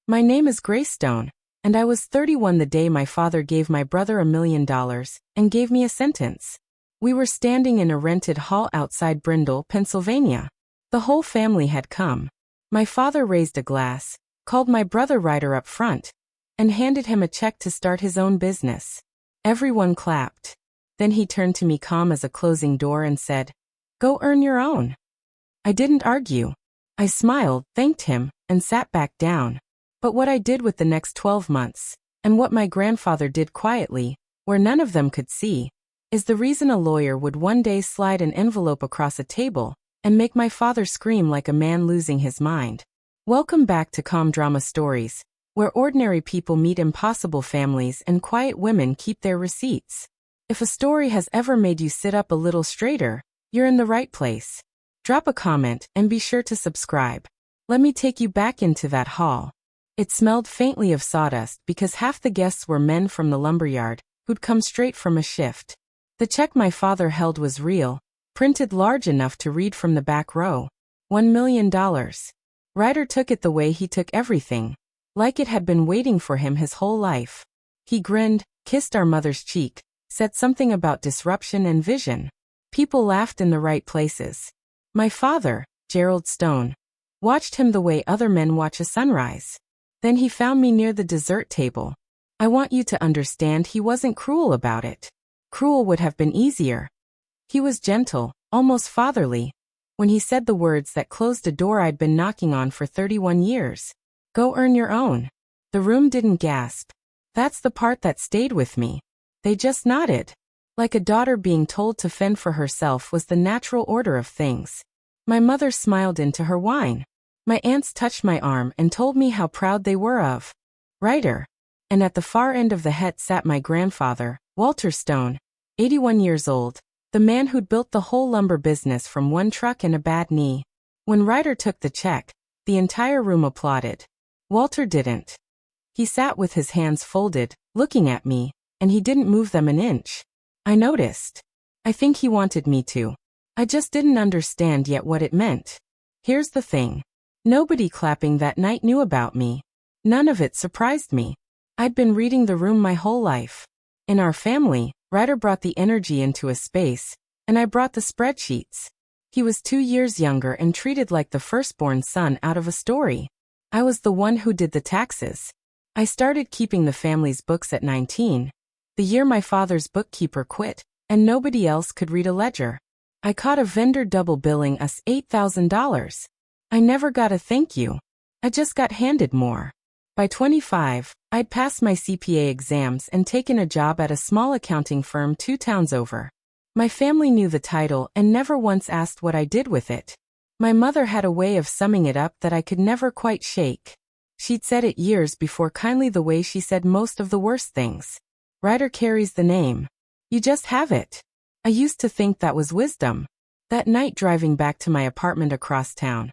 My name is Greystone, and I was 31 the day my father gave my brother $1 million and gave me a sentence. We were standing in a rented hall outside Brindle, Pennsylvania. The whole family had come. My father raised a glass, called my brother Ryder up front, and handed him a check to start his own business. Everyone clapped. Then he turned to me calm as a closing door and said, "Go earn your own." I didn't argue. I smiled, thanked him, and sat back down. But what I did with the next 12 months, and what my grandfather did quietly, where none of them could see, is the reason a lawyer would one day slide an envelope across a table and make my father scream like a man losing his mind. Welcome back to Calm Drama Stories, where ordinary people meet impossible families and quiet women keep their receipts. If a story has ever made you sit up a little straighter, you're in the right place. Drop a comment and be sure to subscribe. Let me take you back into that hall. It smelled faintly of sawdust because half the guests were men from the lumberyard who'd come straight from a shift. The check my father held was real, printed large enough to read from the back row. $1 million. Ryder took it the way he took everything, like it had been waiting for him his whole life. He grinned, kissed our mother's cheek, said something about disruption and vision. People laughed in the right places. My father, Gerald Stone, watched him the way other men watch a sunrise. Then he found me near the dessert table. I want you to understand he wasn't cruel about it. Cruel would have been easier. He was gentle, almost fatherly, when he said the words that closed a door I'd been knocking on for 31 years. Go earn your own. The room didn't gasp. That's the part that stayed with me. They just nodded. Like a daughter being told to fend for herself was the natural order of things. My mother smiled into her wine. My aunts touched my arm and told me how proud they were of Ryder. And at the far end of the het sat my grandfather, Walter Stone, 81 years old, the man who'd built the whole lumber business from one truck and a bad knee. When Ryder took the check, the entire room applauded. Walter didn't. He sat with his hands folded, looking at me, and he didn't move them an inch. I noticed. I think he wanted me to. I just didn't understand yet what it meant. Here's the thing. Nobody clapping that night knew about me. None of it surprised me. I'd been reading the room my whole life. In our family, Ryder brought the energy into a space, and I brought the spreadsheets. He was 2 years younger and treated like the firstborn son out of a story. I was the one who did the taxes. I started keeping the family's books at 19, the year my father's bookkeeper quit, and nobody else could read a ledger. I caught a vendor double billing us $8,000. I never got a thank you. I just got handed more. By 25, I'd passed my CPA exams and taken a job at a small accounting firm 2 towns over. My family knew the title and never once asked what I did with it. My mother had a way of summing it up that I could never quite shake. She'd said it years before, kindly the way she said most of the worst things. Ryder carries the name. You just have it. I used to think that was wisdom. That night driving back to my apartment across town,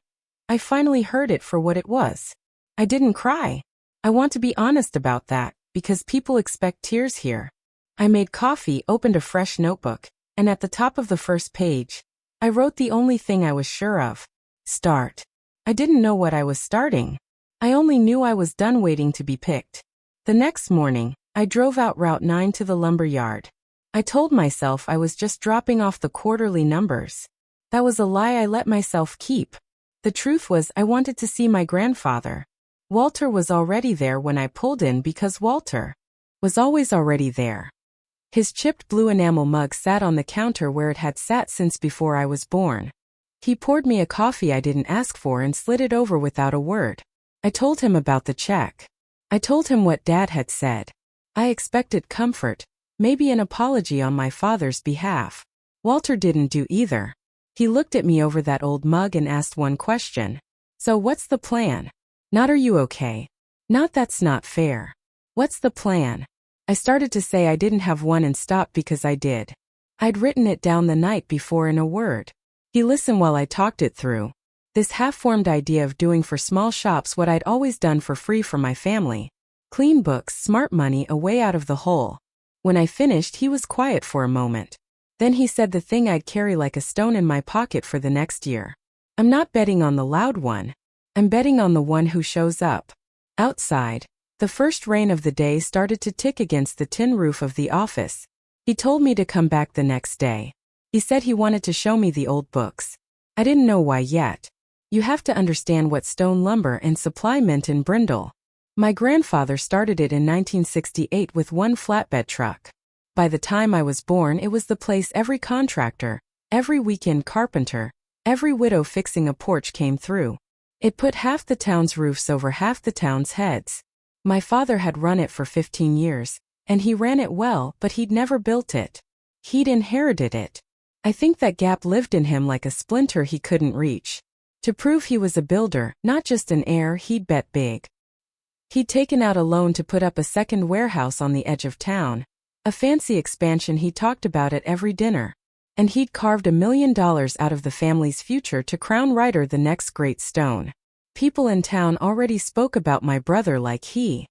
I finally heard it for what it was. I didn't cry. I want to be honest about that, because people expect tears here. I made coffee, opened a fresh notebook, and at the top of the first page, I wrote the only thing I was sure of. Start. I didn't know what I was starting. I only knew I was done waiting to be picked. The next morning, I drove out Route 9 to the lumber yard. I told myself I was just dropping off the quarterly numbers. That was a lie I let myself keep. The truth was I wanted to see my grandfather. Walter was already there when I pulled in because Walter was always already there. His chipped blue enamel mug sat on the counter where it had sat since before I was born. He poured me a coffee I didn't ask for and slid it over without a word. I told him about the check. I told him what Dad had said. I expected comfort, maybe an apology on my father's behalf. Walter didn't do either. He looked at me over that old mug and asked one question. So what's the plan? Not are you okay? Not that's not fair. What's the plan? I started to say I didn't have one and stopped because I did. I'd written it down the night before in a word. He listened while I talked it through. This half-formed idea of doing for small shops what I'd always done for free for my family. Clean books, smart money, a way out of the hole. When I finished, he was quiet for a moment. Then he said the thing I'd carry like a stone in my pocket for the next year. I'm not betting on the loud one. I'm betting on the one who shows up. Outside, the first rain of the day started to tick against the tin roof of the office. He told me to come back the next day. He said he wanted to show me the old books. I didn't know why yet. You have to understand what stone lumber and supply meant in Brindle. My grandfather started it in 1968 with one flatbed truck. By the time I was born, it was the place every contractor, every weekend carpenter, every widow fixing a porch came through. It put half the town's roofs over half the town's heads. My father had run it for 15 years, and he ran it well, but he'd never built it. He'd inherited it. I think that gap lived in him like a splinter he couldn't reach. To prove he was a builder, not just an heir, he'd bet big. He'd taken out a loan to put up a second warehouse on the edge of town, a fancy expansion he talked about at every dinner. And he'd carved $1 million out of the family's future to crown Ryder the next great stone. People in town already spoke about my brother like he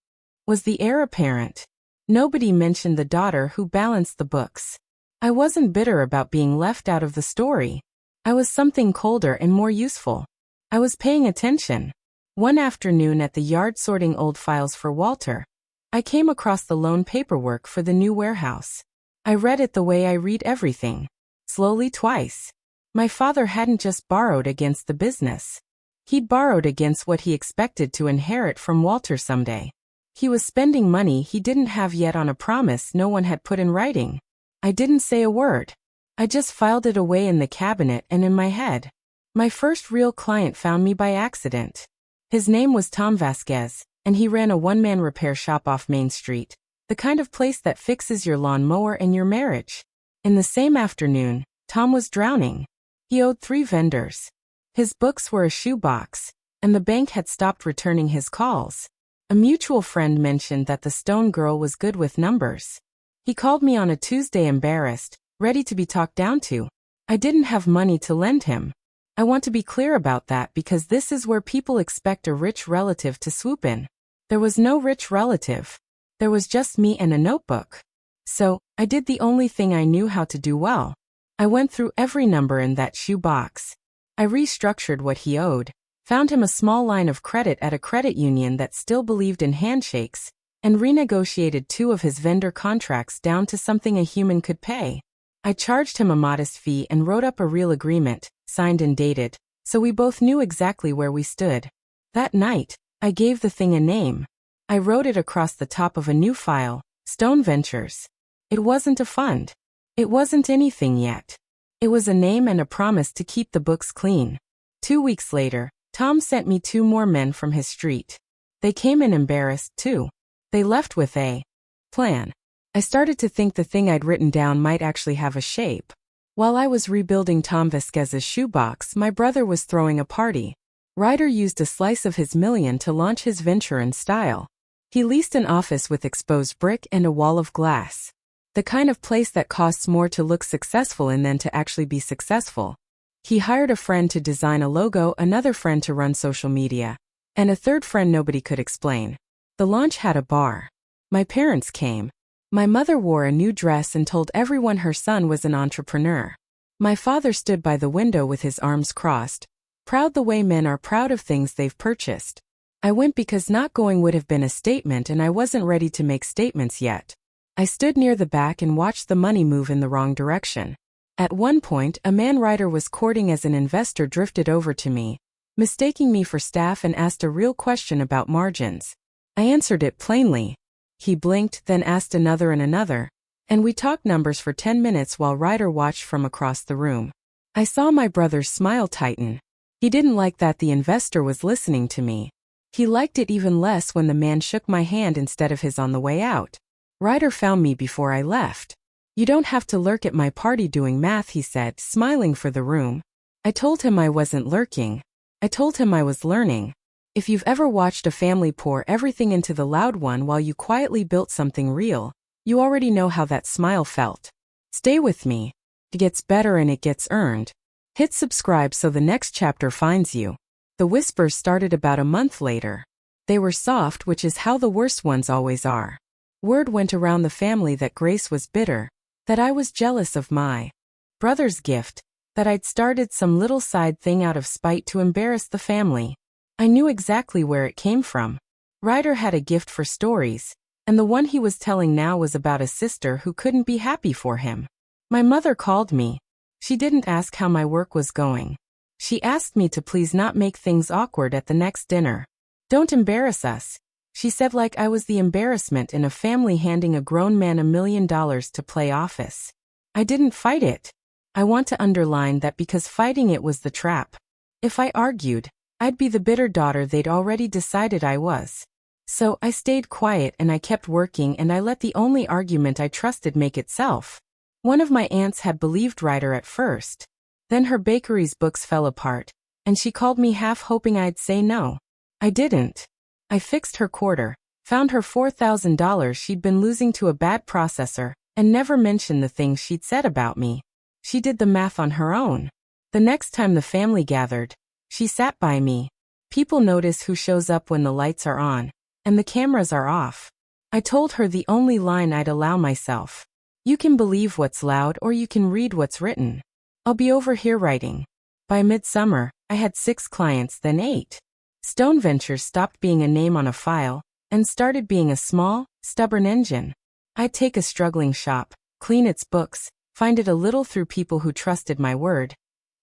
was the heir apparent. Nobody mentioned the daughter who balanced the books. I wasn't bitter about being left out of the story. I was something colder and more useful. I was paying attention. One afternoon at the yard sorting old files for Walter, I came across the loan paperwork for the new warehouse. I read it the way I read everything. Slowly twice. My father hadn't just borrowed against the business. He'd borrowed against what he expected to inherit from Walter someday. He was spending money he didn't have yet on a promise no one had put in writing. I didn't say a word. I just filed it away in the cabinet and in my head. My first real client found me by accident. His name was Tom Vasquez, and he ran a one-man repair shop off Main Street, the kind of place that fixes your lawnmower and your marriage. In the same afternoon, Tom was drowning. He owed 3 vendors. His books were a shoebox, and the bank had stopped returning his calls. A mutual friend mentioned that the stone girl was good with numbers. He called me on a Tuesday embarrassed, ready to be talked down to. I didn't have money to lend him. I want to be clear about that because this is where people expect a rich relative to swoop in. There was no rich relative. There was just me and a notebook. So, I did the only thing I knew how to do well. I went through every number in that shoebox. I restructured what he owed, found him a small line of credit at a credit union that still believed in handshakes, and renegotiated 2 of his vendor contracts down to something a human could pay. I charged him a modest fee and wrote up a real agreement, signed and dated, so we both knew exactly where we stood. That night, I gave the thing a name. I wrote it across the top of a new file, Stone Ventures. It wasn't a fund. It wasn't anything yet. It was a name and a promise to keep the books clean. 2 weeks later, Tom sent me 2 more men from his street. They came in embarrassed, too. They left with a plan. I started to think the thing I'd written down might actually have a shape. While I was rebuilding Tom Vasquez's shoebox, my brother was throwing a party. Ryder used a slice of his million to launch his venture in style. He leased an office with exposed brick and a wall of glass. The kind of place that costs more to look successful in than to actually be successful. He hired a friend to design a logo, another friend to run social media, and a third friend nobody could explain. The launch had a bar. My parents came. My mother wore a new dress and told everyone her son was an entrepreneur. My father stood by the window with his arms crossed, proud the way men are proud of things they've purchased. I went because not going would have been a statement and I wasn't ready to make statements yet. I stood near the back and watched the money move in the wrong direction. At one point, a man Ryder was courting as an investor drifted over to me, mistaking me for staff and asked a real question about margins. I answered it plainly. He blinked, then asked another and another, and we talked numbers for 10 minutes while Ryder watched from across the room. I saw my brother's smile tighten. He didn't like that the investor was listening to me. He liked it even less when the man shook my hand instead of his on the way out. Ryder found me before I left. You don't have to lurk at my party doing math, he said, smiling for the room. I told him I wasn't lurking. I told him I was learning. If you've ever watched a family pour everything into the loud one while you quietly built something real, you already know how that smile felt. Stay with me. It gets better and it gets earned. Hit subscribe so the next chapter finds you. The whispers started about a month later. They were soft, which is how the worst ones always are. Word went around the family that Grace was bitter, that I was jealous of my brother's gift, that I'd started some little side thing out of spite to embarrass the family. I knew exactly where it came from. Ryder had a gift for stories, and the one he was telling now was about a sister who couldn't be happy for him. My mother called me. She didn't ask how my work was going. She asked me to please not make things awkward at the next dinner. Don't embarrass us, she said, like I was the embarrassment in a family handing a grown man $1 million to play office. I didn't fight it. I want to underline that because fighting it was the trap. If I argued, I'd be the bitter daughter they'd already decided I was. So I stayed quiet and I kept working, and I let the only argument I trusted make itself. One of my aunts had believed Ryder at first. Then her bakery's books fell apart, and she called me half hoping I'd say no. I didn't. I fixed her quarter, found her $4,000 she'd been losing to a bad processor, and never mentioned the things she'd said about me. She did the math on her own. The next time the family gathered, she sat by me. People notice who shows up when the lights are on, and the cameras are off. I told her the only line I'd allow myself. You can believe what's loud or you can read what's written. I'll be over here writing. By midsummer, I had 6 clients, then 8. Stone Ventures stopped being a name on a file and started being a small, stubborn engine. I'd take a struggling shop, clean its books, find it a little through people who trusted my word,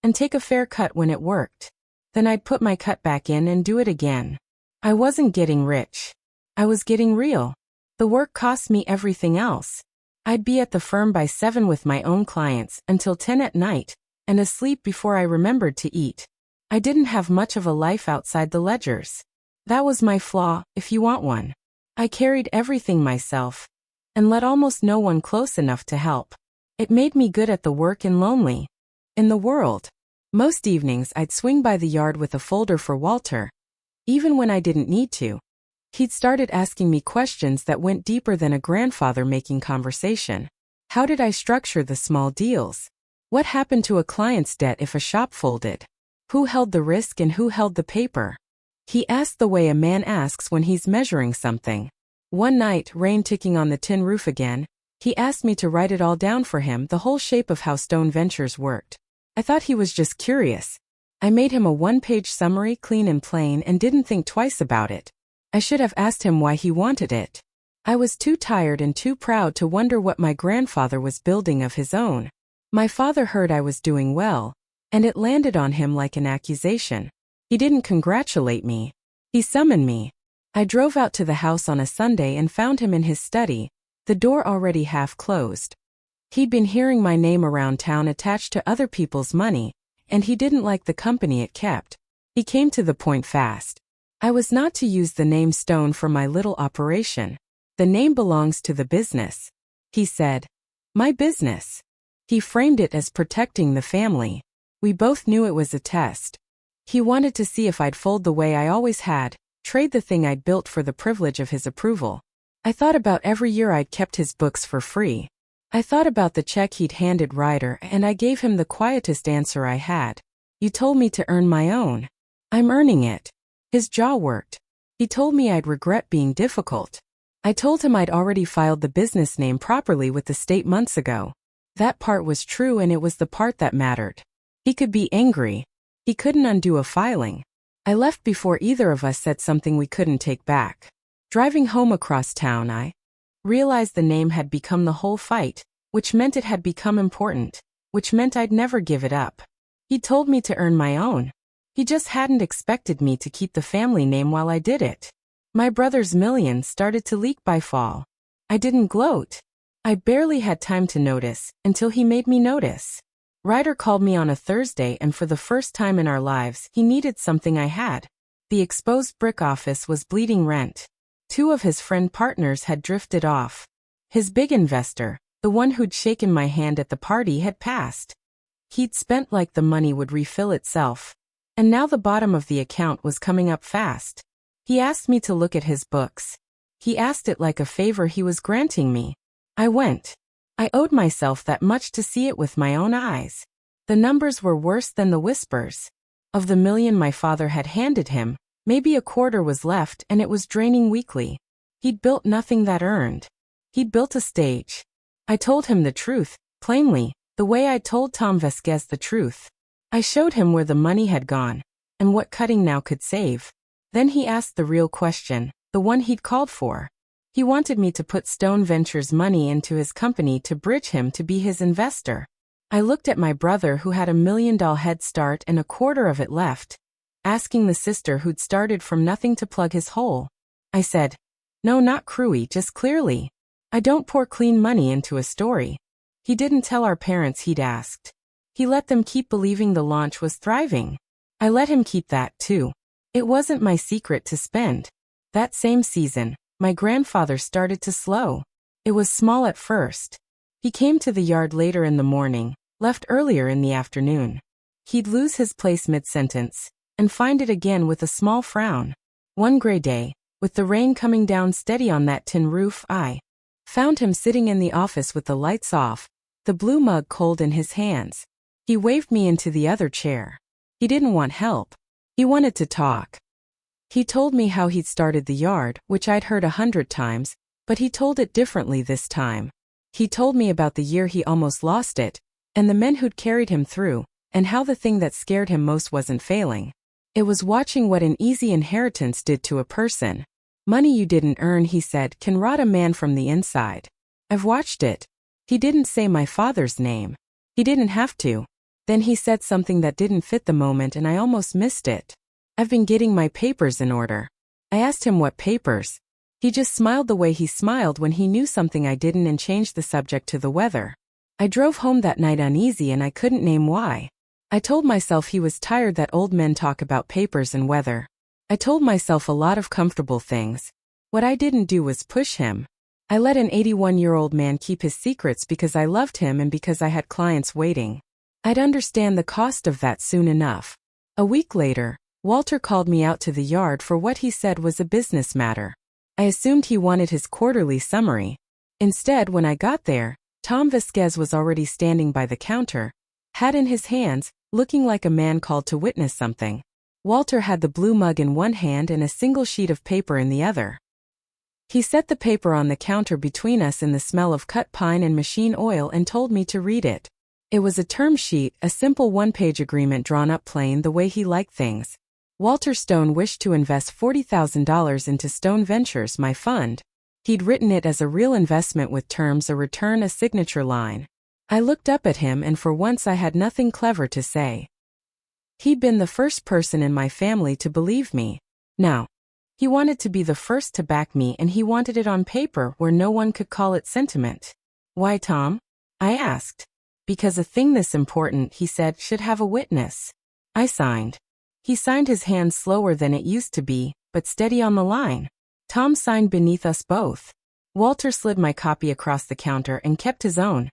and take a fair cut when it worked. Then I'd put my cut back in and do it again. I wasn't getting rich. I was getting real. The work cost me everything else. I'd be at the firm by 7 with my own clients until 10 at night, and asleep before I remembered to eat. I didn't have much of a life outside the ledgers. That was my flaw, if you want one. I carried everything myself, and let almost no one close enough to help. It made me good at the work and lonely in the world. Most evenings I'd swing by the yard with a folder for Walter, even when I didn't need to. He'd started asking me questions that went deeper than a grandfather making conversation. How did I structure the small deals? What happened to a client's debt if a shop folded? Who held the risk and who held the paper? He asked the way a man asks when he's measuring something. One night, rain ticking on the tin roof again, he asked me to write it all down for him, the whole shape of how Stone Ventures worked. I thought he was just curious. I made him a 1-page summary, clean and plain, and didn't think twice about it. I should have asked him why he wanted it. I was too tired and too proud to wonder what my grandfather was building of his own. My father heard I was doing well, and it landed on him like an accusation. He didn't congratulate me. He summoned me. I drove out to the house on a Sunday and found him in his study, the door already half closed. He'd been hearing my name around town attached to other people's money, and he didn't like the company it kept. He came to the point fast. I was not to use the name Stone for my little operation. The name belongs to the business. He said, my business. He framed it as protecting the family. We both knew it was a test. He wanted to see if I'd fold the way I always had, trade the thing I'd built for the privilege of his approval. I thought about every year I'd kept his books for free. I thought about the check he'd handed Ryder, and I gave him the quietest answer I had. You told me to earn my own. I'm earning it. His jaw worked. He told me I'd regret being difficult. I told him I'd already filed the business name properly with the state months ago. That part was true, and it was the part that mattered. He could be angry. He couldn't undo a filing. I left before either of us said something we couldn't take back. Driving home across town, I realized the name had become the whole fight, which meant it had become important, which meant I'd never give it up. He told me to earn my own. He just hadn't expected me to keep the family name while I did it. My brother's millions started to leak by fall. I didn't gloat. I barely had time to notice until he made me notice. Ryder called me on a Thursday, and for the first time in our lives, he needed something I had. The exposed brick office was bleeding rent. 2 of his friend partners had drifted off. His big investor, the one who'd shaken my hand at the party, had passed. He'd spent like the money would refill itself. And now the bottom of the account was coming up fast. He asked me to look at his books. He asked it like a favor he was granting me. I went. I owed myself that much to see it with my own eyes. The numbers were worse than the whispers. Of the $1 million my father had handed him, maybe a quarter was left, and it was draining weekly. He'd built nothing that earned. He'd built a stage. I told him the truth, plainly, the way I told Tom Vasquez the truth. I showed him where the money had gone, and what cutting now could save. Then he asked the real question, the one he'd called for. He wanted me to put Stone Ventures money into his company to bridge him to be his investor. I looked at my brother who had $1 million head start and a quarter of it left, asking the sister who'd started from nothing to plug his hole. I said, "No, not cruey, just clearly. I don't pour clean money into a story." He didn't tell our parents he'd asked. He let them keep believing the launch was thriving. I let him keep that too. It wasn't my secret to spend. That same season, my grandfather started to slow. It was small at first. He came to the yard later in the morning, left earlier in the afternoon. He'd lose his place mid-sentence, and find it again with a small frown. One gray day, with the rain coming down steady on that tin roof, I found him sitting in the office with the lights off, the blue mug cold in his hands. He waved me into the other chair. He didn't want help. He wanted to talk. He told me how he'd started the yard, which I'd heard 100 times, but he told it differently this time. He told me about the year he almost lost it, and the men who'd carried him through, and how the thing that scared him most wasn't failing. It was watching what an easy inheritance did to a person. Money you didn't earn, he said, can rot a man from the inside. I've watched it. He didn't say my father's name. He didn't have to. Then he said something that didn't fit the moment and I almost missed it. "I've been getting my papers in order." I asked him what papers. He just smiled the way he smiled when he knew something I didn't and changed the subject to the weather. I drove home that night uneasy and I couldn't name why. I told myself he was tired that old men talk about papers and weather. I told myself a lot of comfortable things. What I didn't do was push him. I let an 81-year-old man keep his secrets because I loved him and because I had clients waiting. I'd understand the cost of that soon enough. A week later, Walter called me out to the yard for what he said was a business matter. I assumed he wanted his quarterly summary. Instead, when I got there, Tom Vasquez was already standing by the counter, hat in his hands, looking like a man called to witness something. Walter had the blue mug in one hand and a single sheet of paper in the other. He set the paper on the counter between us in the smell of cut pine and machine oil and told me to read it. It was a term sheet, a simple one-page agreement drawn up plain the way he liked things. Walter Stone wished to invest $40,000 into Stone Ventures, my fund. He'd written it as a real investment with terms, a return, a signature line. I looked up at him and for once I had nothing clever to say. He'd been the first person in my family to believe me. Now, he wanted to be the first to back me and he wanted it on paper where no one could call it sentiment. "Why, Tom?" I asked. "Because a thing this important," he said, "should have a witness." I signed. He signed his hand slower than it used to be, but steady on the line. Tom signed beneath us both. Walter slid my copy across the counter and kept his own.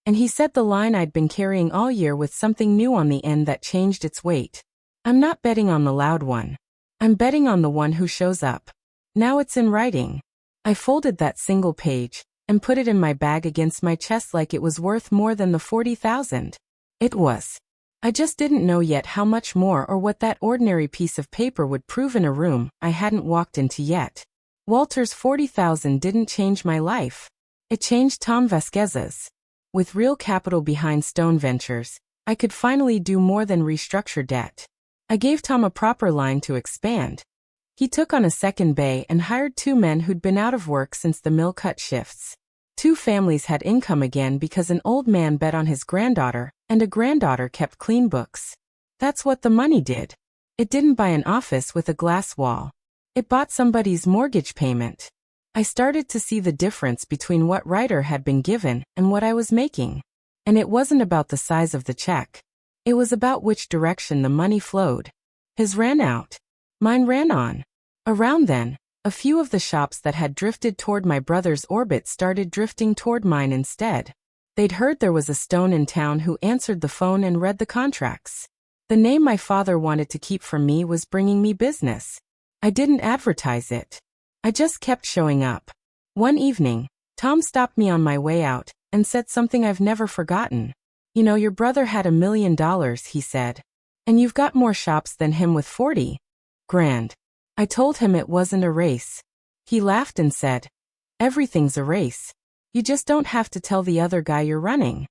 And he said the line I'd been carrying all year with something new on the end that changed its weight. "I'm not betting on the loud one. I'm betting on the one who shows up." Now it's in writing. I folded that single page and put it in my bag against my chest like it was worth more than the $40,000. It was. I just didn't know yet how much more or what that ordinary piece of paper would prove in a room I hadn't walked into yet. Walter's $40,000 didn't change my life. It changed Tom Vasquez's. With real capital behind Stone Ventures, I could finally do more than restructure debt. I gave Tom a proper line to expand. He took on a second bay and hired 2 men who'd been out of work since the mill cut shifts. 2 families had income again because an old man bet on his granddaughter, and a granddaughter kept clean books. That's what the money did. It didn't buy an office with a glass wall. It bought somebody's mortgage payment. I started to see the difference between what Ryder had been given and what I was making. And it wasn't about the size of the check. It was about which direction the money flowed. His ran out. Mine ran on. Around then, a few of the shops that had drifted toward my brother's orbit started drifting toward mine instead. They'd heard there was a Stone in town who answered the phone and read the contracts. The name my father wanted to keep from me was bringing me business. I didn't advertise it. I just kept showing up. One evening, Tom stopped me on my way out and said something I've never forgotten. "You know, your brother had $1 million, he said. And you've got more shops than him with 40 grand. I told him it wasn't a race. He laughed and said, "Everything's a race. You just don't have to tell the other guy you're running."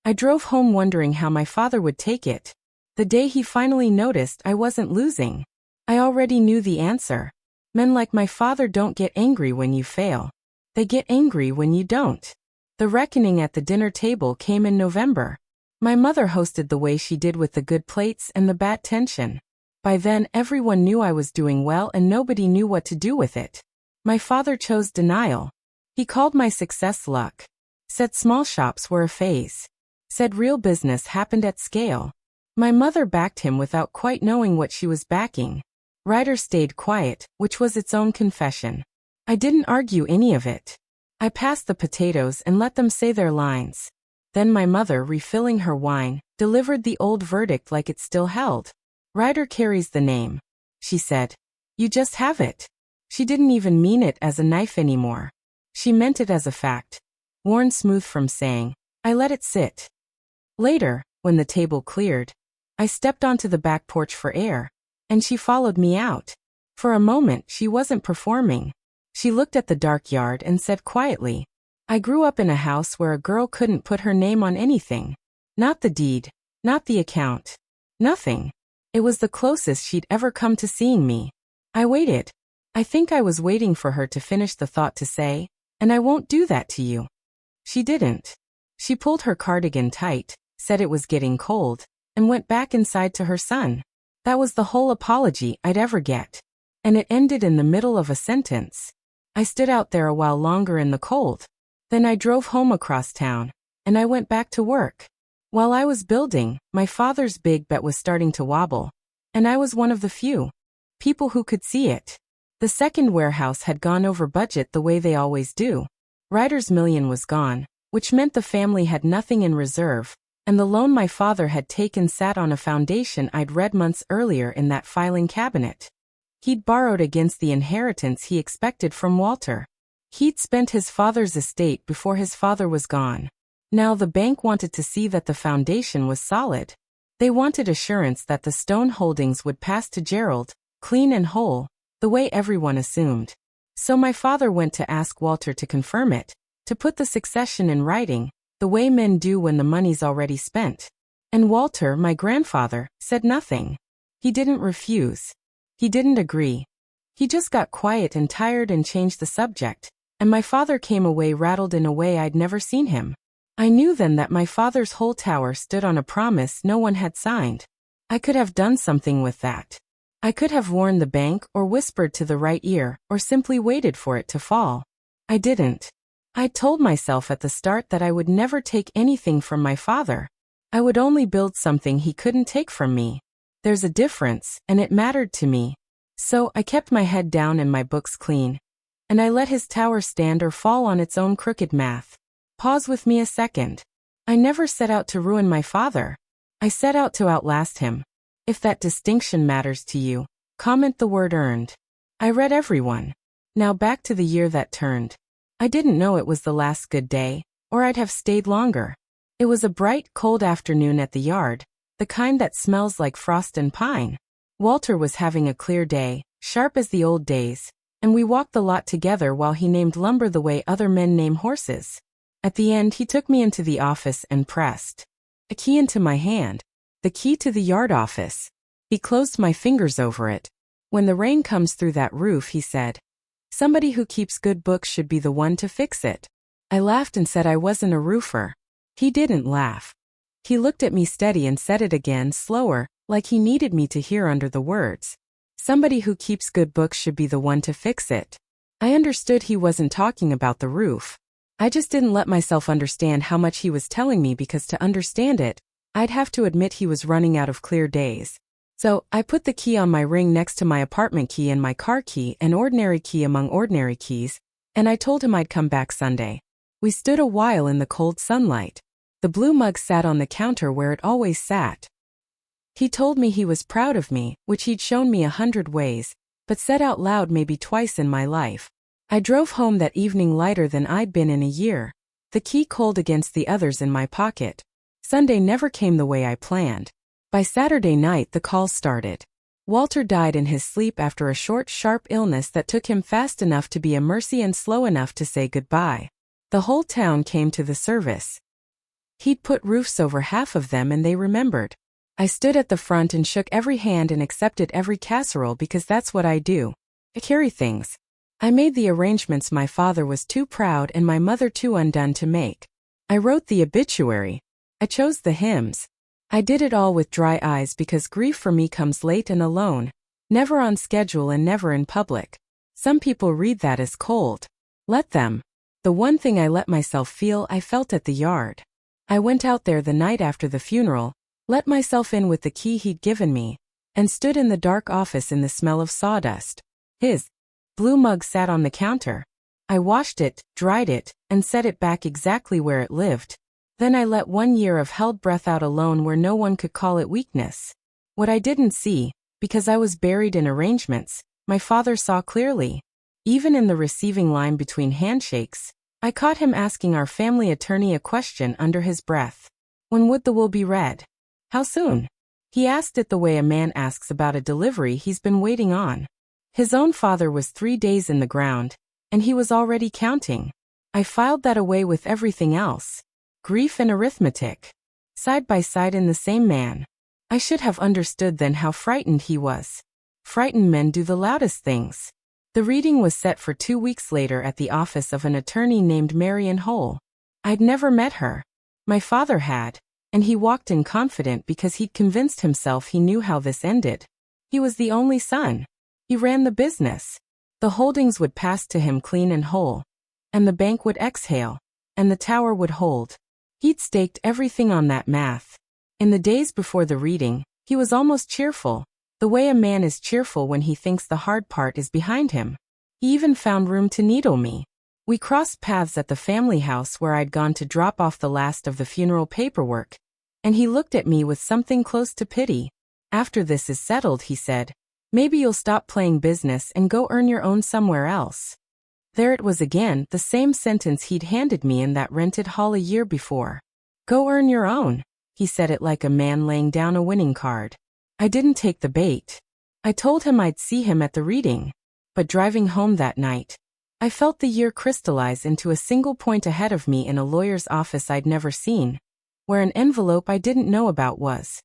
I drove home wondering how my father would take it. The day he finally noticed I wasn't losing. I already knew the answer. Men like my father don't get angry when you fail. They get angry when you don't. The reckoning at the dinner table came in November. My mother hosted the way she did with the good plates and the bad tension. By then, everyone knew I was doing well and nobody knew what to do with it. My father chose denial. He called my success luck. Said small shops were a phase. Said real business happened at scale. My mother backed him without quite knowing what she was backing. Ryder stayed quiet, which was its own confession. I didn't argue any of it. I passed the potatoes and let them say their lines. Then my mother, refilling her wine, delivered the old verdict like it still held. Ryder carries the name. She said. You just have it. She didn't even mean it as a knife anymore. She meant it as a fact. Worn smooth from saying, I let it sit. Later, when the table cleared, I stepped onto the back porch for air, and she followed me out. For a moment, she wasn't performing. She looked at the dark yard and said quietly, I grew up in a house where a girl couldn't put her name on anything. Not the deed, not the account. Nothing. It was the closest she'd ever come to seeing me. I waited. I think I was waiting for her to finish the thought to say, and I won't do that to you. She didn't. She pulled her cardigan tight, said it was getting cold, and went back inside to her son. That was the whole apology I'd ever get. And it ended in the middle of a sentence. I stood out there a while longer in the cold. Then I drove home across town, and I went back to work. While I was building, my father's big bet was starting to wobble, and I was one of the few people who could see it. The second warehouse had gone over budget the way they always do. Ryder's million was gone, which meant the family had nothing in reserve, and the loan my father had taken sat on a foundation I'd read months earlier in that filing cabinet. He'd borrowed against the inheritance he expected from Walter. He'd spent his father's estate before his father was gone. Now the bank wanted to see that the foundation was solid. They wanted assurance that the stone holdings would pass to Gerald, clean and whole, the way everyone assumed. So my father went to ask Walter to confirm it, to put the succession in writing, the way men do when the money's already spent. And Walter, my grandfather, said nothing. He didn't refuse. He didn't agree. He just got quiet and tired and changed the subject, and my father came away rattled in a way I'd never seen him. I knew then that my father's whole tower stood on a promise no one had signed. I could have done something with that. I could have warned the bank or whispered to the right ear or simply waited for it to fall. I didn't. I told myself at the start that I would never take anything from my father. I would only build something he couldn't take from me. There's a difference, and it mattered to me. So I kept my head down and my books clean. And I let his tower stand or fall on its own crooked math. Pause with me a second. I never set out to ruin my father. I set out to outlast him. If that distinction matters to you, comment the word earned. I read everyone. Now back to the year that turned. I didn't know it was the last good day, or I'd have stayed longer. It was a bright, cold afternoon at the yard, the kind that smells like frost and pine. Walter was having a clear day, sharp as the old days, and we walked the lot together while he named lumber the way other men name horses. At the end, he took me into the office and pressed a key into my hand. The key to the yard office. He closed my fingers over it. When the rain comes through that roof, he said, somebody who keeps good books should be the one to fix it. I laughed and said I wasn't a roofer. He didn't laugh. He looked at me steady and said it again, slower, like he needed me to hear under the words. Somebody who keeps good books should be the one to fix it. I understood he wasn't talking about the roof. I just didn't let myself understand how much he was telling me because to understand it, I'd have to admit he was running out of clear days. So, I put the key on my ring next to my apartment key and my car key, an ordinary key among ordinary keys, and I told him I'd come back Sunday. We stood a while in the cold sunlight. The blue mug sat on the counter where it always sat. He told me he was proud of me, which he'd shown me 100 ways, but said out loud maybe twice in my life. I drove home that evening lighter than I'd been in a year, the key cold against the others in my pocket. Sunday never came the way I planned. By Saturday night the calls started. Walter died in his sleep after a short, sharp illness that took him fast enough to be a mercy and slow enough to say goodbye. The whole town came to the service. He'd put roofs over half of them and they remembered. I stood at the front and shook every hand and accepted every casserole because that's what I do. carry things. I made the arrangements my father was too proud and my mother too undone to make. I wrote the obituary. I chose the hymns. I did it all with dry eyes because grief for me comes late and alone, never on schedule and never in public. Some people read that as cold. Let them. The one thing I let myself feel I felt at the yard. I went out there the night after the funeral, let myself in with the key he'd given me, and stood in the dark office in the smell of sawdust. His blue mug sat on the counter. I washed it, dried it, and set it back exactly where it lived. Then I let 1 year of held breath out alone where no one could call it weakness. What I didn't see, because I was buried in arrangements, my father saw clearly. Even in the receiving line between handshakes, I caught him asking our family attorney a question under his breath. When would the will be read? How soon? He asked it the way a man asks about a delivery he's been waiting on. His own father was 3 days in the ground, and he was already counting. I filed that away with everything else. Grief and arithmetic. Side by side in the same man. I should have understood then how frightened he was. Frightened men do the loudest things. The reading was set for 2 weeks later at the office of an attorney named Marion Hole. I'd never met her. My father had, and he walked in confident because he'd convinced himself he knew how this ended. He was the only son. He ran the business. The holdings would pass to him clean and whole. And the bank would exhale. And the tower would hold. He'd staked everything on that math. In the days before the reading, he was almost cheerful, the way a man is cheerful when he thinks the hard part is behind him. He even found room to needle me. We crossed paths at the family house where I'd gone to drop off the last of the funeral paperwork, and he looked at me with something close to pity. After this is settled, he said, maybe you'll stop playing business and go earn your own somewhere else. There it was again, the same sentence he'd handed me in that rented hall a year before. Go earn your own. He said it like a man laying down a winning card. I didn't take the bait. I told him I'd see him at the reading. But driving home that night, I felt the year crystallize into a single point ahead of me in a lawyer's office I'd never seen, where an envelope I didn't know about was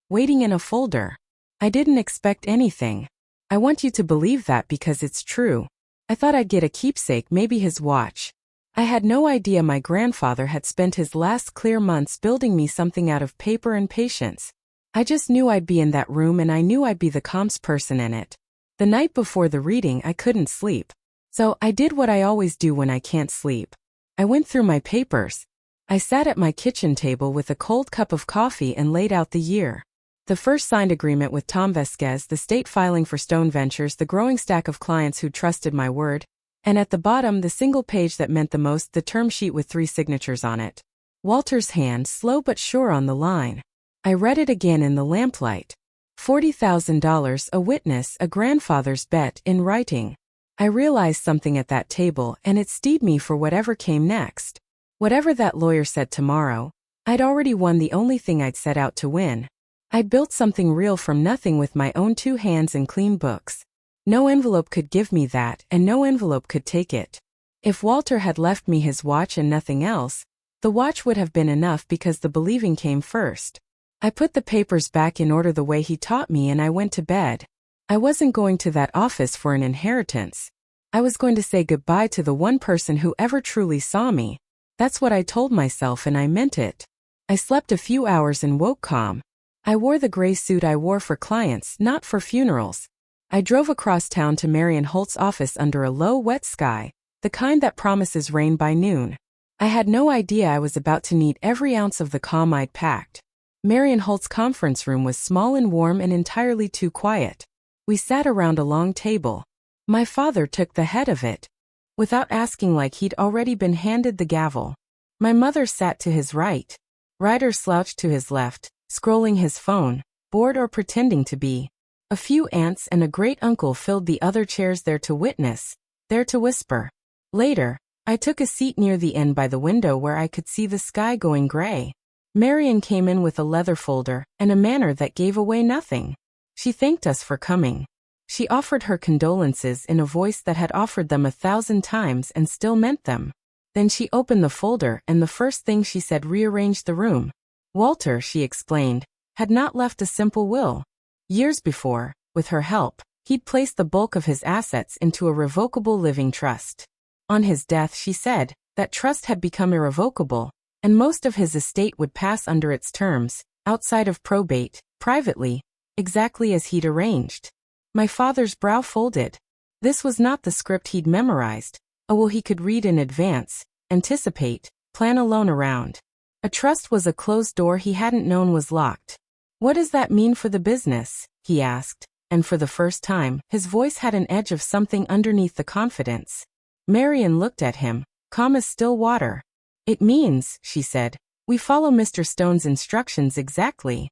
waiting in a folder. I didn't expect anything. I want you to believe that because it's true. I thought I'd get a keepsake, maybe his watch. I had no idea my grandfather had spent his last clear months building me something out of paper and patience. I just knew I'd be in that room and I knew I'd be the comps person in it. The night before the reading I couldn't sleep. So I did what I always do when I can't sleep. I went through my papers. I sat at my kitchen table with a cold cup of coffee and laid out the year. The first signed agreement with Tom Vasquez, the state filing for Stone Ventures, the growing stack of clients who trusted my word, and at the bottom the single page that meant the most, the term sheet with 3 signatures on it. Walter's hand, slow but sure on the line. I read it again in the lamplight. $40,000, a witness, a grandfather's bet, in writing. I realized something at that table, and it steadied me for whatever came next. Whatever that lawyer said tomorrow, I'd already won the only thing I'd set out to win. I'd built something real from nothing with my own 2 hands and clean books. No envelope could give me that, and no envelope could take it. If Walter had left me his watch and nothing else, the watch would have been enough because the believing came first. I put the papers back in order the way he taught me and I went to bed. I wasn't going to that office for an inheritance. I was going to say goodbye to the one person who ever truly saw me. That's what I told myself and I meant it. I slept a few hours and woke calm. I wore the gray suit I wore for clients, not for funerals. I drove across town to Marion Holt's office under a low, wet sky, the kind that promises rain by noon. I had no idea I was about to need every ounce of the calm I'd packed. Marion Holt's conference room was small and warm and entirely too quiet. We sat around a long table. My father took the head of it, without asking, like he'd already been handed the gavel. My mother sat to his right. Ryder slouched to his left, scrolling his phone, bored or pretending to be. A few aunts and a great-uncle filled the other chairs, there to witness, there to whisper. Later, I took a seat near the end by the window where I could see the sky going gray. Marion came in with a leather folder and a manner that gave away nothing. She thanked us for coming. She offered her condolences in a voice that had offered them 1,000 times and still meant them. Then she opened the folder and the first thing she said rearranged the room. Walter, she explained, had not left a simple will. Years before, with her help, He'd placed the bulk of his assets into a revocable living trust. On his death, she said, that trust had become irrevocable, and most of his estate would pass under its terms, outside of probate, privately, exactly as he'd arranged. My father's brow folded. This was not the script he'd memorized. A will he could read in advance, anticipate, plan alone around. A trust was a closed door he hadn't known was locked. What does that mean for the business? He asked, and for the first time, his voice had an edge of something underneath the confidence. Marian looked at him, calm as still water. It means, she said, we follow Mr. Stone's instructions exactly.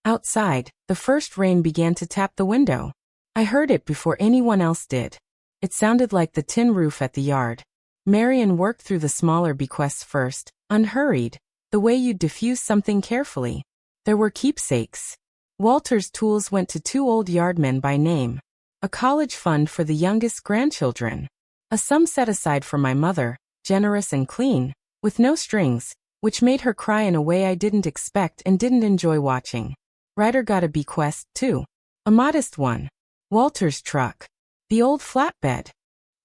Outside, the first rain began to tap the window. I heard it before anyone else did. It sounded like the tin roof at the yard. Marian worked through the smaller bequests first, unhurried, the way you'd diffuse something carefully. There were keepsakes. Walter's tools went to 2 old yardmen by name. A college fund for the youngest grandchildren. A sum set aside for my mother, generous and clean, with no strings, which made her cry in a way I didn't expect and didn't enjoy watching. Ryder got a bequest, too. A modest one. Walter's truck. The old flatbed.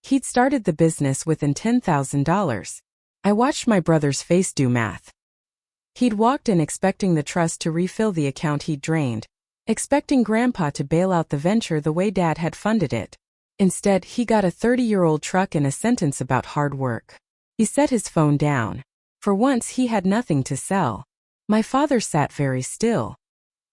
He'd started the business within $10,000. I watched my brother's face do math. He'd walked in expecting the trust to refill the account he'd drained, expecting Grandpa to bail out the venture the way Dad had funded it. Instead, he got a 30-year-old truck and a sentence about hard work. He set his phone down. For once he had nothing to sell. My father sat very still.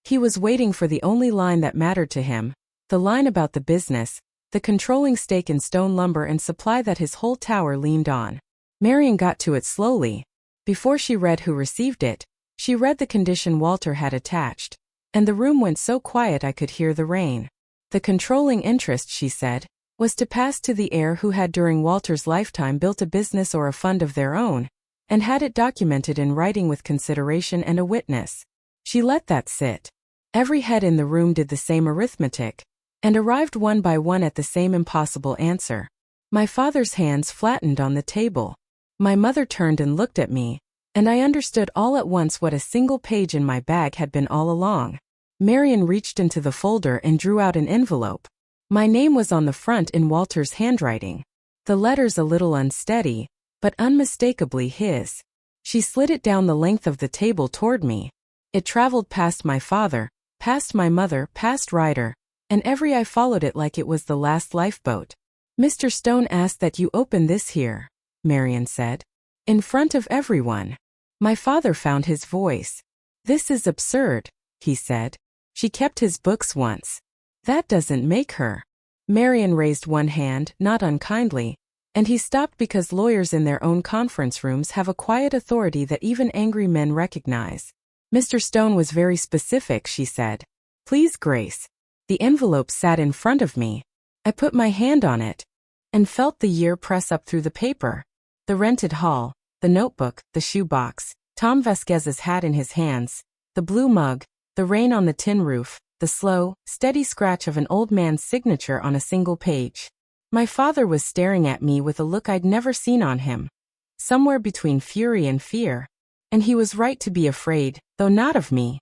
He was waiting for the only line that mattered to him, the line about the business, the controlling stake in stone lumber and supply that his whole tower leaned on. Marian got to it slowly. Before she read who received it, she read the condition Walter had attached, and the room went so quiet I could hear the rain. The controlling interest, she said, was to pass to the heir who had during Walter's lifetime built a business or a fund of their own, and had it documented in writing with consideration and a witness. She let that sit. Every head in the room did the same arithmetic, and arrived one by one at the same impossible answer. My father's hands flattened on the table. My mother turned and looked at me, and I understood all at once what a single page in my bag had been all along. Marian reached into the folder and drew out an envelope. My name was on the front in Walter's handwriting. The letters a little unsteady, but unmistakably his. She slid it down the length of the table toward me. It traveled past my father, past my mother, past Ryder, and every eye followed it like it was the last lifeboat. Mr. Stone asked that you open this here, Marian said. In front of everyone. My father found his voice. This is absurd, he said. She kept his books once. That doesn't make her. Marian raised one hand, not unkindly, and he stopped because lawyers in their own conference rooms have a quiet authority that even angry men recognize. Mr. Stone was very specific, she said. Please, Grace. The envelope sat in front of me. I put my hand on it and felt the year press up through the paper. The rented hall, the notebook, the shoebox, Tom Vasquez's hat in his hands, the blue mug, the rain on the tin roof, the slow, steady scratch of an old man's signature on a single page. My father was staring at me with a look I'd never seen on him. Somewhere between fury and fear. And he was right to be afraid, though not of me.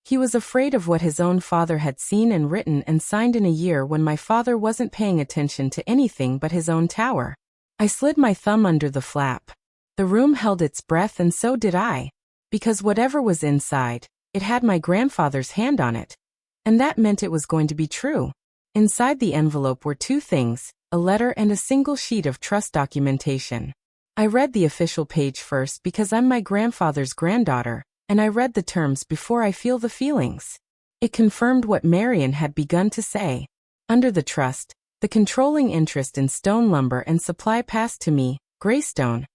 He was afraid of what his own father had seen and written and signed in a year when my father wasn't paying attention to anything but his own tower. I slid my thumb under the flap. The room held its breath and so did I. Because whatever was inside, it had my grandfather's hand on it. And that meant it was going to be true. Inside the envelope were 2 things, a letter and a single sheet of trust documentation. I read the official page first because I'm my grandfather's granddaughter, and I read the terms before I feel the feelings. It confirmed what Marian had begun to say. Under the trust, the controlling interest in stone lumber and supply passed to me, Greystone,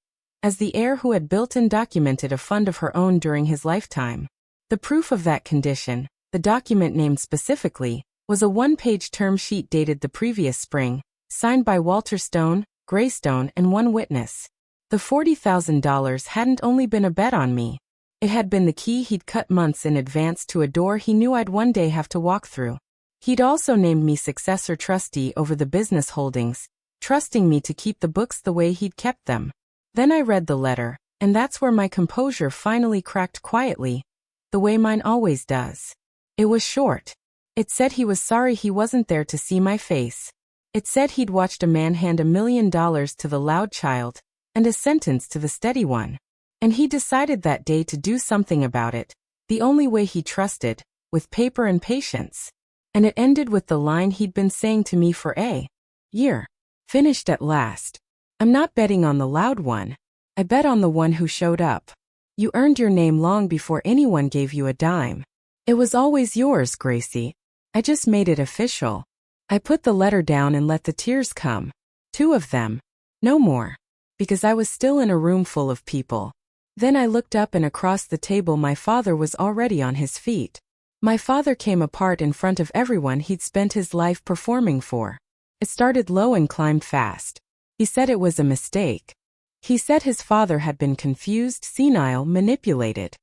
as the heir who had built and documented a fund of her own during his lifetime. The proof of that condition, the document named specifically, was a 1-page term sheet dated the previous spring, signed by Walter Stone, Greystone, and 1 witness. The $40,000 hadn't only been a bet on me. It had been the key he'd cut months in advance to a door he knew I'd one day have to walk through. He'd also named me successor trustee over the business holdings, trusting me to keep the books the way he'd kept them. Then I read the letter, and that's where my composure finally cracked quietly, the way mine always does. It was short. It said he was sorry he wasn't there to see my face. It said he'd watched a man hand $1 million to the loud child and a sentence to the steady one. And he decided that day to do something about it, the only way he trusted, with paper and patience. And it ended with the line he'd been saying to me for a year. Finished at last. I'm not betting on the loud one. I bet on the one who showed up. You earned your name long before anyone gave you a dime. It was always yours, Gracie. I just made it official. I put the letter down and let the tears come. 2 of them. No more. Because I was still in a room full of people. Then I looked up and across the table my father was already on his feet. My father came apart in front of everyone he'd spent his life performing for. It started low and climbed fast. He said it was a mistake. He said his father had been confused, senile, manipulated.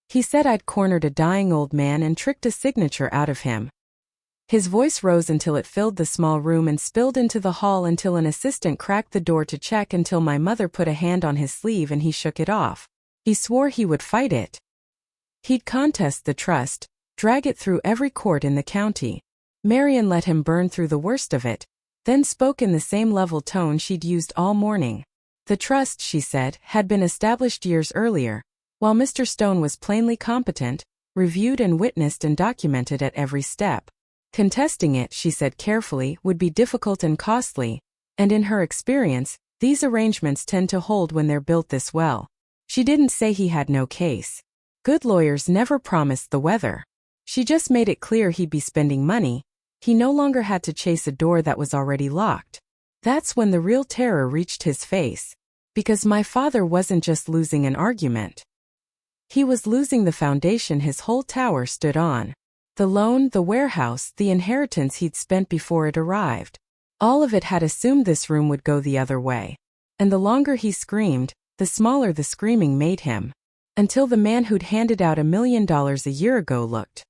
He said I'd cornered a dying old man and tricked a signature out of him. His voice rose until it filled the small room and spilled into the hall until an assistant cracked the door to check until my mother put a hand on his sleeve and he shook it off. He swore he would fight it. He'd contest the trust, drag it through every court in the county. Marian let him burn through the worst of it, then spoke in the same level tone she'd used all morning. The trust, she said, had been established years earlier, while Mr. Stone was plainly competent, reviewed and witnessed and documented at every step. Contesting it, she said carefully, would be difficult and costly, and in her experience, these arrangements tend to hold when they're built this well. She didn't say he had no case. Good lawyers never promised the weather. She just made it clear he'd be spending money. He no longer had to chase a door that was already locked. That's when the real terror reached his face. Because my father wasn't just losing an argument. He was losing the foundation his whole tower stood on. The loan, the warehouse, the inheritance he'd spent before it arrived. All of it had assumed this room would go the other way. And the longer he screamed, the smaller the screaming made him. Until the man who'd handed out $1 million a year ago looked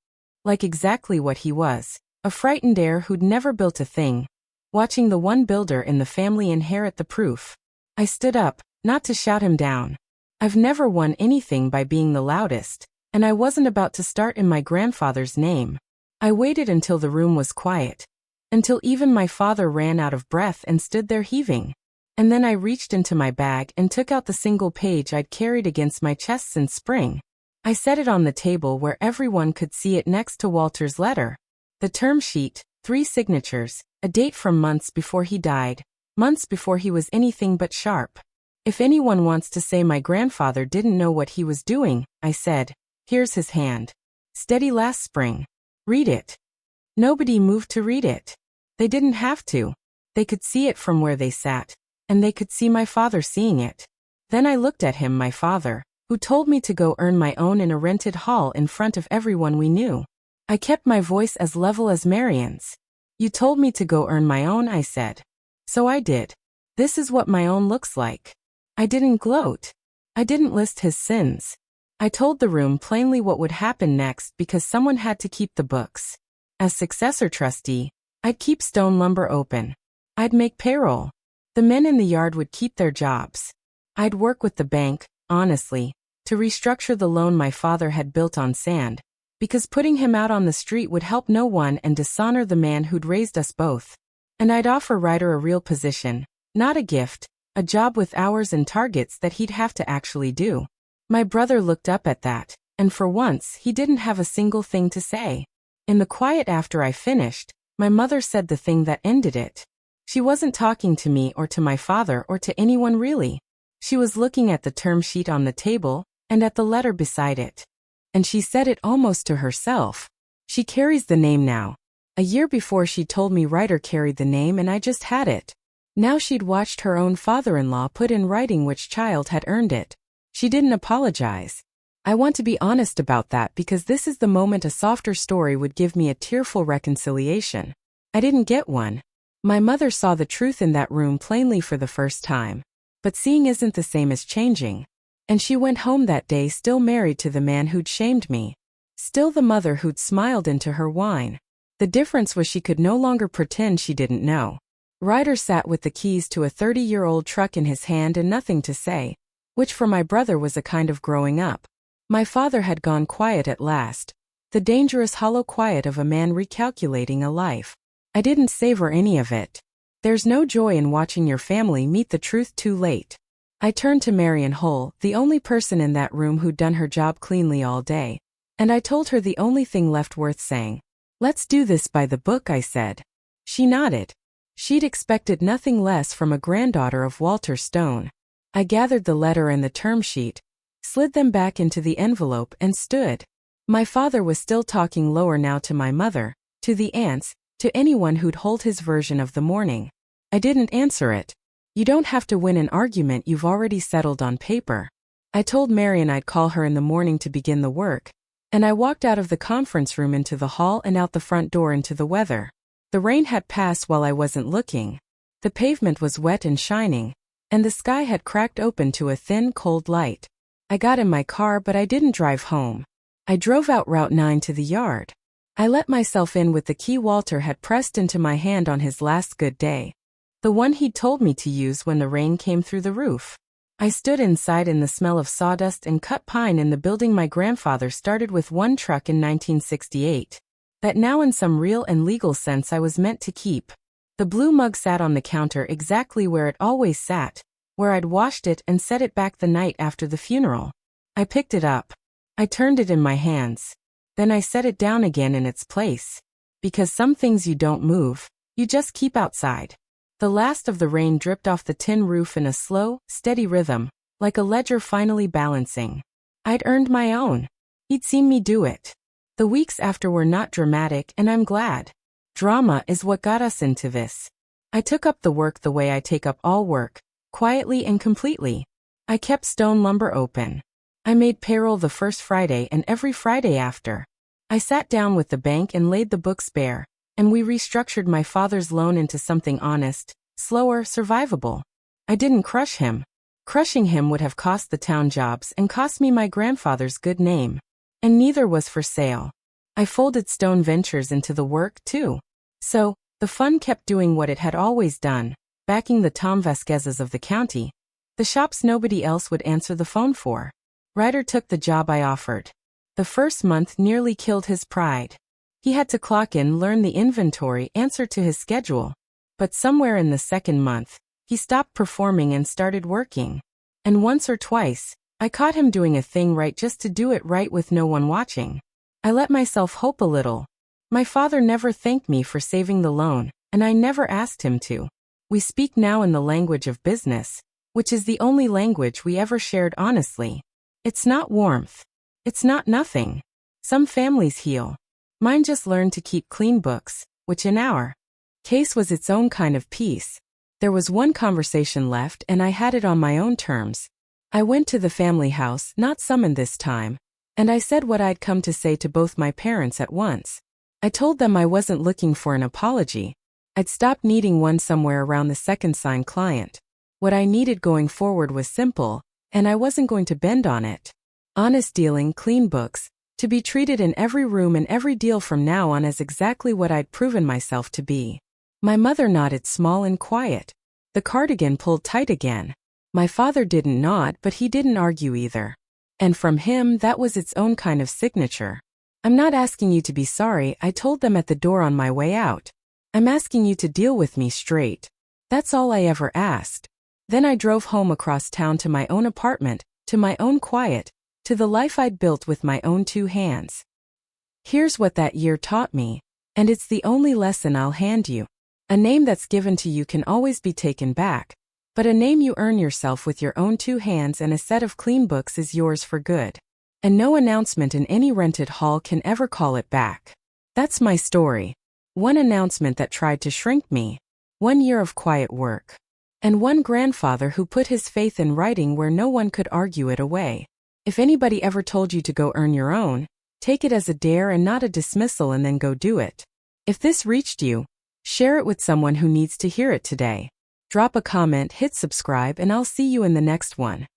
like exactly what he was. A frightened heir who'd never built a thing, watching the one builder in the family inherit the proof. I stood up, not to shout him down. I've never won anything by being the loudest, and I wasn't about to start in my grandfather's name. I waited until the room was quiet, until even my father ran out of breath and stood there heaving. And then I reached into my bag and took out the single page I'd carried against my chest since spring. I set it on the table where everyone could see it next to Walter's letter. The term sheet, 3 signatures, a date from months before he died, months before he was anything but sharp. If anyone wants to say my grandfather didn't know what he was doing, I said, here's his hand. Steady last spring. Read it. Nobody moved to read it. They didn't have to. They could see it from where they sat, and they could see my father seeing it. Then I looked at him, my father, who told me to go earn my own in a rented hall in front of everyone we knew. I kept my voice as level as Marian's. You told me to go earn my own, I said. So I did. This is what my own looks like. I didn't gloat. I didn't list his sins. I told the room plainly what would happen next because someone had to keep the books. As successor trustee, I'd keep Stone Lumber open. I'd make payroll. The men in the yard would keep their jobs. I'd work with the bank, honestly, to restructure the loan my father had built on sand, because putting him out on the street would help no one and dishonor the man who'd raised us both. And I'd offer Ryder a real position, not a gift, a job with hours and targets that he'd have to actually do. My brother looked up at that, and for once he didn't have a single thing to say. In the quiet after I finished, my mother said the thing that ended it. She wasn't talking to me or to my father or to anyone really. She was looking at the term sheet on the table and at the letter beside it. And she said it almost to herself. She carries the name now. A year before she told me Ryder carried the name and I just had it. Now she'd watched her own father-in-law put in writing which child had earned it. She didn't apologize. I want to be honest about that because this is the moment a softer story would give me a tearful reconciliation. I didn't get one. My mother saw the truth in that room plainly for the first time. But seeing isn't the same as changing. And she went home that day still married to the man who'd shamed me. Still the mother who'd smiled into her wine. The difference was she could no longer pretend she didn't know. Ryder sat with the keys to a 30-year-old truck in his hand and nothing to say, which for my brother was a kind of growing up. My father had gone quiet at last, The dangerous hollow quiet of a man recalculating a life. I didn't savor any of it. There's no joy in watching your family meet the truth too late. I turned to Marion Hull, the only person in that room who'd done her job cleanly all day. And I told her the only thing left worth saying. Let's do this by the book, I said. She nodded. She'd expected nothing less from a granddaughter of Walter Stone. I gathered the letter and the term sheet, slid them back into the envelope and stood. My father was still talking lower now to my mother, to the aunts, to anyone who'd hold his version of the morning. I didn't answer it. You don't have to win an argument you've already settled on paper. I told Marion I'd call her in the morning to begin the work, and I walked out of the conference room into the hall and out the front door into the weather. The rain had passed while I wasn't looking. The pavement was wet and shining, and the sky had cracked open to a thin, cold light. I got in my car, but I didn't drive home. I drove out Route 9 to the yard. I let myself in with the key Walter had pressed into my hand on his last good day. The one he'd told me to use when the rain came through the roof. I stood inside in the smell of sawdust and cut pine in the building my grandfather started with one truck in 1968. That now in some real and legal sense I was meant to keep. The blue mug sat on the counter exactly where it always sat, where I'd washed it and set it back the night after the funeral. I picked it up. I turned it in my hands. Then I set it down again in its place. Because some things you don't move, you just keep outside. The last of the rain dripped off the tin roof in a slow, steady rhythm, like a ledger finally balancing. I'd earned my own. He'd seen me do it. The weeks after were not dramatic, and I'm glad. Drama is what got us into this. I took up the work the way I take up all work, quietly and completely. I kept Stone Lumber open. I made payroll the first Friday and every Friday after. I sat down with the bank and laid the books bare, and we restructured my father's loan into something honest, slower, survivable. I didn't crush him. Crushing him would have cost the town jobs and cost me my grandfather's good name. And neither was for sale. I folded Stone Ventures into the work, too. So, the fund kept doing what it had always done, backing the Tom Vasquez's of the county. The shops nobody else would answer the phone for. Ryder took the job I offered. The first month nearly killed his pride. He had to clock in, learn the inventory, answer to his schedule. But somewhere in the second month, he stopped performing and started working. And once or twice, I caught him doing a thing right just to do it right with no one watching. I let myself hope a little. My father never thanked me for saving the loan, and I never asked him to. We speak now in the language of business, which is the only language we ever shared honestly. It's not warmth. It's not nothing. Some families heal. Mine just learned to keep clean books, which in our case was its own kind of peace. There was one conversation left, and I had it on my own terms. I went to the family house, not summoned this time, and I said what I'd come to say to both my parents at once. I told them I wasn't looking for an apology. I'd stopped needing one somewhere around the second sign client. What I needed going forward was simple, and I wasn't going to bend on it. Honest dealing, clean books, to be treated in every room and every deal from now on as exactly what I'd proven myself to be. My mother nodded small and quiet. The cardigan pulled tight again. My father didn't nod, but he didn't argue either. And from him, that was its own kind of signature. I'm not asking you to be sorry, I told them at the door on my way out. I'm asking you to deal with me straight. That's all I ever asked. Then I drove home across town to my own apartment, to my own quiet, to the life I'd built with my own two hands. Here's what that year taught me, and it's the only lesson I'll hand you. A name that's given to you can always be taken back, but a name you earn yourself with your own two hands and a set of clean books is yours for good. And no announcement in any rented hall can ever call it back. That's my story. One announcement that tried to shrink me. 1 year of quiet work. And one grandfather who put his faith in writing where no one could argue it away. If anybody ever told you to go earn your own, take it as a dare and not a dismissal and then go do it. If this reached you, share it with someone who needs to hear it today. Drop a comment, hit subscribe, and I'll see you in the next one.